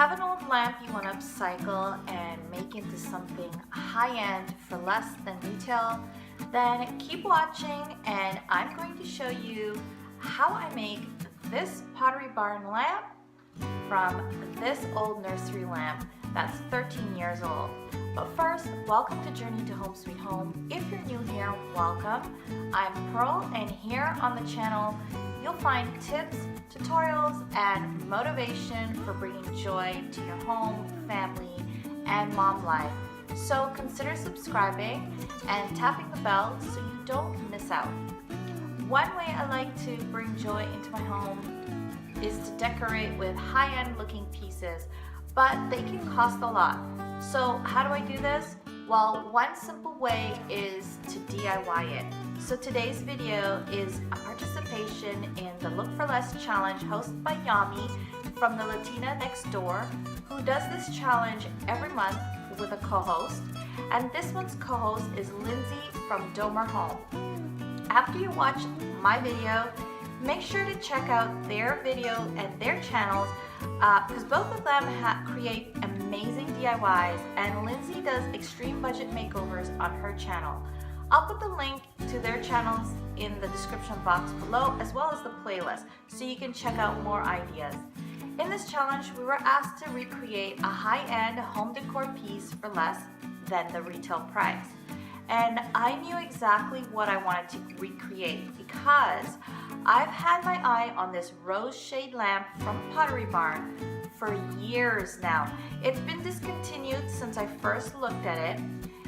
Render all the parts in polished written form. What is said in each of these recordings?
Have an old lamp you want to upcycle and make into something high-end for less than retail? Then keep watching and I'm going to show you how I make this Pottery Barn lamp from this old nursery lamp that's 13 years old. But first, welcome to Journey to Home Sweet Home. If you're new here, welcome. I'm Pearl, and here on the channel you'll find tips, tutorials, and motivation for bringing joy to your home, family, and mom life. So consider subscribing and tapping the bell so you don't miss out. One way I like to bring joy into my home is to decorate with high-end looking pieces, but they can cost a lot. So how do I do this? Well, one simple way is to DIY it. So today's video is a participation in the Look for Less challenge hosted by Yami from the Latina next door, who does this challenge every month with a co-host. And this month's co-host is Lindsey from Domer Home. After you watch my video, make sure to check out their video and their channels because both of them create amazing DIYs, and Lindsey does extreme budget makeovers on her channel. I'll put the link to their channels in the description box below, as well as the playlist, so you can check out more ideas. In this challenge, we were asked to recreate a high-end home decor piece for less than the retail price. And I knew exactly what I wanted to recreate because I've had my eye on this rose shade lamp from Pottery Barn for years now. It's been discontinued since I first looked at it,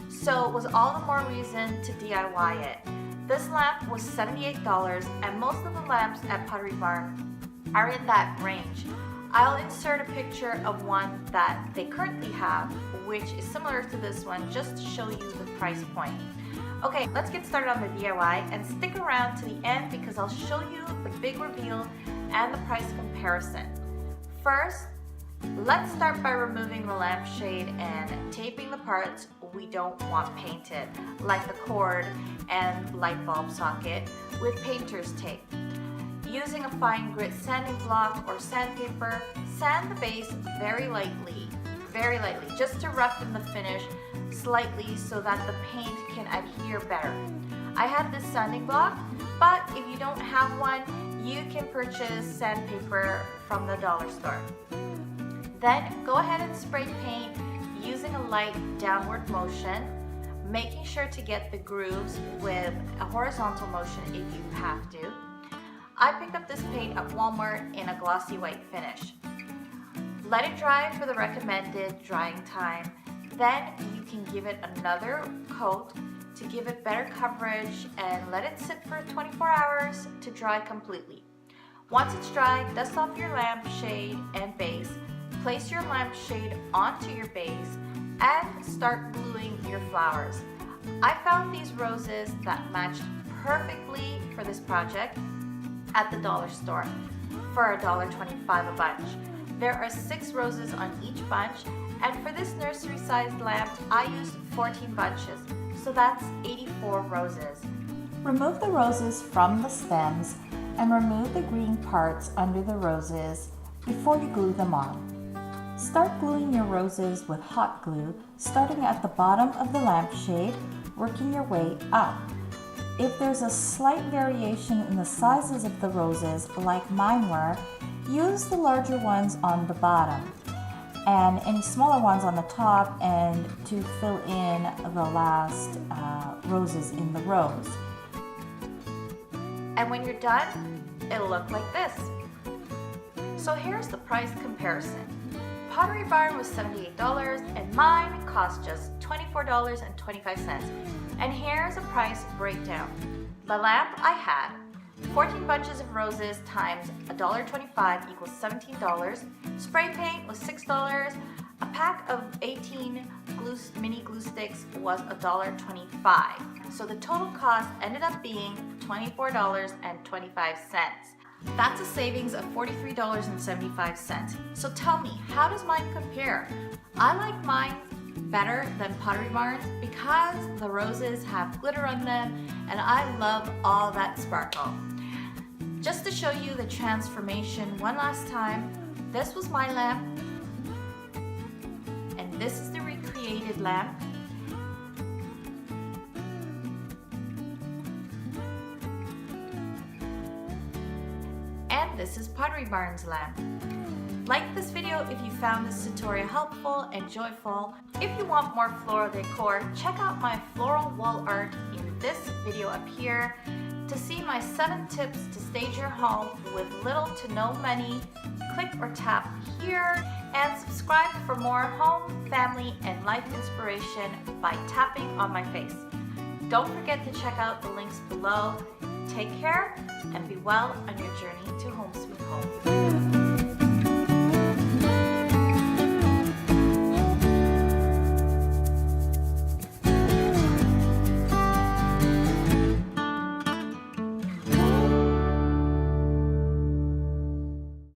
so it was all the more reason to DIY it. This lamp was $78, and most of the lamps at Pottery Barn are in that range. I'll insert a picture of one that they currently have, which is similar to this one, just to show you the price point. Okay, let's get started on the DIY and stick around to the end because I'll show you the big reveal and the price comparison. First, let's start by removing the lampshade and taping the parts we don't want painted, like the cord and light bulb socket, with painter's tape. Using a fine grit sanding block or sandpaper, sand the base very lightly, just to roughen the finish slightly so that the paint can adhere better. I have this sanding block, but if you don't have one, you can purchase sandpaper from the dollar store. Then go ahead and spray paint using a light downward motion, making sure to get the grooves with a horizontal motion if you have to. I picked up this paint at Walmart in a glossy white finish. Let it dry for the recommended drying time. Then you can give it another coat to give it better coverage and let it sit for 24 hours to dry completely. Once it's dry, dust off your lampshade and base, place your lampshade onto your base, and start gluing your flowers. I found these roses that matched perfectly for this project at the dollar store for $1.25 a bunch. There are 6 roses on each bunch, and for this nursery-sized lamp, I used 14 bunches, so that's 84 roses. Remove the roses from the stems and remove the green parts under the roses before you glue them on. Start gluing your roses with hot glue, starting at the bottom of the lampshade, working your way up. If there's a slight variation in the sizes of the roses, like mine were, use the larger ones on the bottom and any smaller ones on the top, and to fill in the last roses in the rows. And when you're done, it'll look like this. So here's the price comparison. Pottery Barn was $78 and mine cost just $24.25. And here's a price breakdown. The lamp I had, 14 bunches of roses times $1.25 equals $17. Spray paint was $6. A pack of 18 mini glue sticks was $1.25. So the total cost ended up being $24.25. That's a savings of $43.75. So tell me, how does mine compare? I like mine better than Pottery Barn's because the roses have glitter on them and I love all that sparkle. Just to show you the transformation one last time, this was my lamp This is the recreated lamp. And this is Pottery Barn's lamp. Like this video if you found this tutorial helpful and joyful. If you want more floral decor, check out my floral wall art in this video up here. To see my 7 tips to stage your home with little to no money, click or tap here, and subscribe for more home, family, and life inspiration by tapping on my face. Don't forget to check out the links below. Take care and be well on your journey to home sweet home.